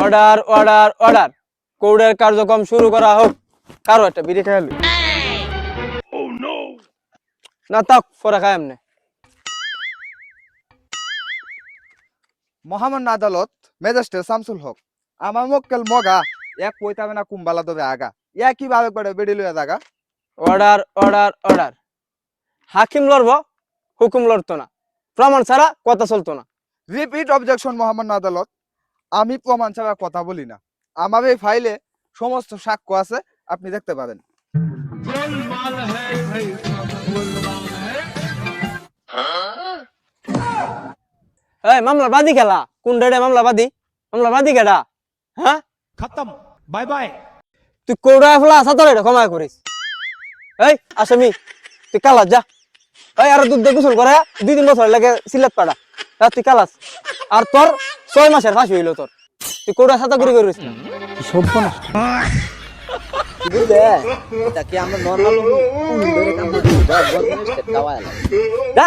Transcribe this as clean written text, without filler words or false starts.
Order order order কোর্টের কার্যক্রম শুরু করা হোক। কারো একটা বিড়ি খাইলি না তাক পরে খাই এমনি। মহামান্য আদালত ম্যাজিস্ট্রেট শামসুল হক আমার মক্কেল মগা এক কইতাবে না কুম্বালা দবে আগা ইয়া কিভাবে করে বেড়ে লইয়া জাগা। অর্ডার অর্ডার অর্ডার হাকিম লড়ব হুকুম লড়তো না, প্রমাণ ছাড়া কথা চলতো না। রিপিট অবজেকশন মহামান্য আদালত, আমি প্রমাণ ছাড়া কথা বলি না। আমার এই ফাইলে সমস্ত সাক্ষ্য আছে, আপনি দেখতে পারেন। এই মামলার বাদী খেলা কোন ডেডে মামলা বাদী কেডা? হ্যাঁ खत्म बाय बाय। তুই কোর্টে ফেলা আসা তোর এটা ক্ষমা করিস। এই আসামি তুই কালাস যা। এই আর দুধ দিয়ে গোসল করে 2-3 বছর লাগে সিলেট পাড়া তুই কালাস। আর তোর 6 মাসের ফাঁসি হইলো তোর। তুই কোর্টে সাতা করি করিস না। বুঝলে এটা কি আমরা নর্মাল ধরে কাম করি যা